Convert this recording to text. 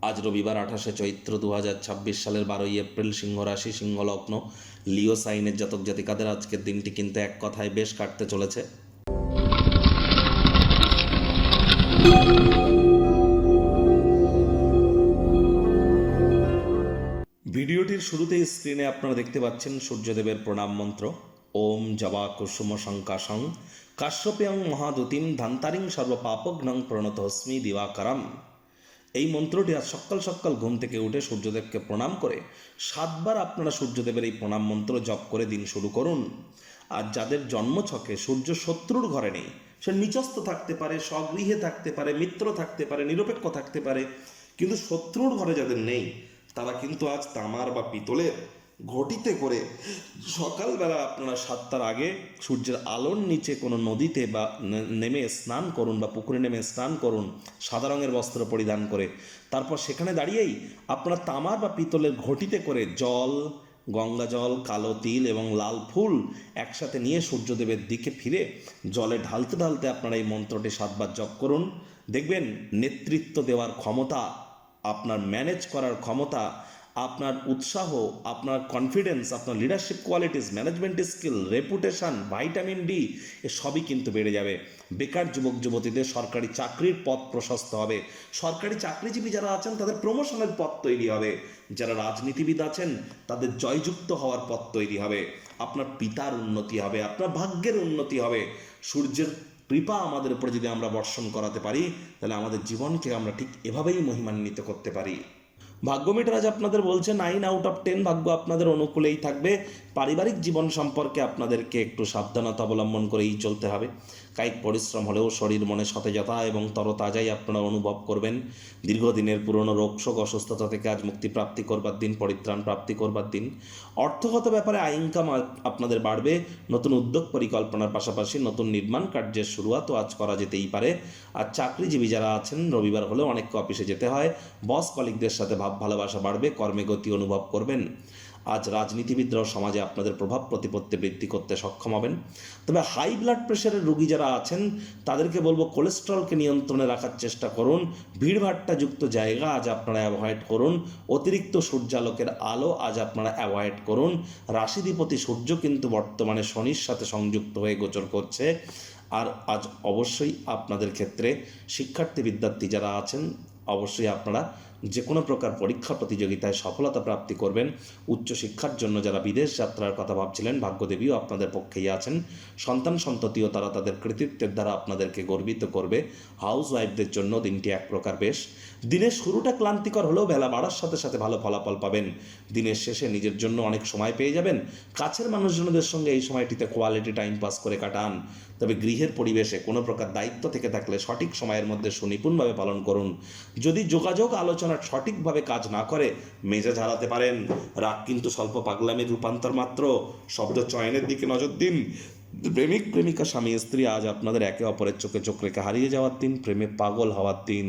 আজ রবিবার 28শে চৈত্র 2026 সালের 12ই এপ্রিল, সিংহ রাশি, সিংহ লগ্ন, লিও সাইনের জাতক জাতিকাদের আজকের দিনটি কিন্তু এক কথায় বেশ কাটতে চলেছে। ভিডিওটির শুরুতেই স্ক্রিনে আপনারা দেখতে পাচ্ছেন সূর্যদেবের প্রণাম মন্ত্র। ওম জবা কুসুম শঙ্কাশং কাশ্যপেয়ং মহাদুতিম ধান্তারিং সর্বপাপঘ্নং প্রণতস্মি দিবাকরম। এই মন্ত্রটি আজ সকাল সকাল ঘুম থেকে উঠে সূর্যদেবকে প্রণাম করে 7বার আপনারা সূর্যদেবের এই প্রণাম মন্ত্র জপ করে দিন শুরু করুন। আর যাদের জন্মছকে সূর্য শত্রুর ঘরে নেই, সে নিচস্থ থাকতে পারে, স্বগৃহে থাকতে পারে, মিত্র থাকতে পারে, নিরপেক্ষ থাকতে পারে, কিন্তু শত্রুর ঘরে যাদের নেই তারা কিন্তু আজ তামার বা পিতলের ঘটিতে করে সকালবেলা আপনারা 7টার আগে সূর্যের আলোর নিচে কোনো নদীতে বা নেমে স্নান করুন বা পুকুরে নেমে স্নান করুন সাদা রঙের বস্ত্র পরিধান করে। তারপর সেখানে দাঁড়িয়েই আপনারা তামার বা পিতলের ঘটিতে করে জল, গঙ্গা জল, কালো তিল এবং লাল ফুল একসাথে নিয়ে সূর্যদেবের দিকে ফিরে জলে ঢালতে ঢালতে আপনারা এই মন্ত্রটি 7বার জপ করুন। দেখবেন নেতৃত্ব দেওয়ার ক্ষমতা, আপনার ম্যানেজ করার ক্ষমতা, আপনার উৎসাহ, আপনার কনফিডেন্স, আপনার leadership qualities, management skill, reputation, vitamin D A সবই কিন্তু বেড়ে যাবে। বেকার যুবক যুবতীদের সরকারি চাকরির পথ প্রশস্ত হবে। সরকারি চাকরিজীবী যারা আছেন তাদের প্রমোশনের পথ তৈরি হবে। যারা রাজনীতিবিদ আছেন তাদের জয়যুক্ত হওয়ার পথ তৈরি হবে। আপনার পিতার উন্নতি হবে, আপনার ভাগ্যের উন্নতি হবে। সূর্যের কৃপা আমাদের উপরে যদি আমরা বর্ষণ করাতে পারি তাহলে আমাদের জীবনকে আমরা ঠিক এভাবেই মহিমান্বিত করতে পারি। ভাগ্য মিটার আজ আপনাদের বলছে 9 আউট অফ 10 ভাগ্য আপনাদের অনুকূলেই থাকবে। পারিবারিক জীবন সম্পর্কে আপনাদেরকে একটু সাবধানতা অবলম্বন করেই চলতে হবে। কায়িক পরিশ্রম হলেও শরীর মনে সতেজতা এবং তরতাজাই আপনারা অনুভব করবেন। দীর্ঘদিনের পুরনো রোগশোক অসুস্থতা থেকে আজ মুক্তি প্রাপ্তি করবার দিন, পরিত্রাণ প্রাপ্তি করবার দিন। অর্থগত ব্যাপারে আয় ইনকাম আপনাদের বাড়বে। নতুন উদ্যোগ পরিকল্পনার পাশাপাশি নতুন নির্মাণ কার্যের শুরুয়াতও আজ করা যেতেই পারে। আর চাকরিজীবী যারা আছেন রবিবার হলেও অনেককে অফিসে যেতে হয়। বস কলিগদের সাথে ভাব ভালোবাসা বাড়বে, কর্মে গতি অনুভব করবেন। আজ রাজনীতিবিদরাও সমাজে আপনাদের প্রভাব প্রতিপত্তি বৃদ্ধি করতে সক্ষম হবেন। তবে হাই ব্লাড প্রেশারের রোগী যারা আছেন তাদেরকে বলবো কোলেস্ট্রলকে নিয়ন্ত্রণে রাখার চেষ্টা করুন। ভিড়ভাট্টা যুক্ত জায়গা আজ আপনারা অ্যাভয়েড করুন। অতিরিক্ত সূর্যালোকের আলো আজ আপনারা অ্যাভয়েড করুন। রাশিধিপতি সূর্য কিন্তু বর্তমানে শনির সাথে সংযুক্ত হয়ে গোচর করছে। আর আজ অবশ্যই আপনাদের ক্ষেত্রে শিক্ষার্থী বিদ্যার্থী যারা আছেন অবশ্যই আপনারা যে কোনো প্রকার পরীক্ষা প্রতিযোগিতায় সফলতা প্রাপ্তি করবেন। উচ্চশিক্ষার জন্য যারা বিদেশ যাত্রার কথা ভাবছিলেন ভাগ্যদেবীও আপনাদের পক্ষেই আছেন। সন্তান সন্ততিও তারা তাদের কৃতিত্বের দ্বারা আপনাদেরকে গর্বিত করবে। হাউস ওয়াইফদের জন্য দিনটি এক প্রকার বেশ। দিনের শুরুটা ক্লান্তিকর হলেও বেলা বাড়ার সাথে সাথে ভালো ফলাফল পাবেন। দিনের শেষে নিজের জন্য অনেক সময় পেয়ে যাবেন। কাছের মানুষজনদের সঙ্গে এই সময়টিতে কোয়ালিটি টাইম পাস করে কাটান। তবে গৃহের পরিবেশে কোনো প্রকার দায়িত্ব থেকে থাকলে সঠিক সময়ের মধ্যে সুনিপুণভাবে পালন করুন। যদি যোগাযোগ আলোচনা সঠিকভাবে কাজ না করে মেজাজ হারাতে পারেন। রাগ কিন্তু স্বল্প পাগলামির রূপান্তর মাত্র। শব্দ চয়নের দিকে নজর দিন। প্রেমিক প্রেমিকা স্বামী স্ত্রী আজ আপনাদের একে অপরের চোখে চোখ রেখে হারিয়ে যাওয়ার দিন, প্রেমে পাগল হওয়ার দিন।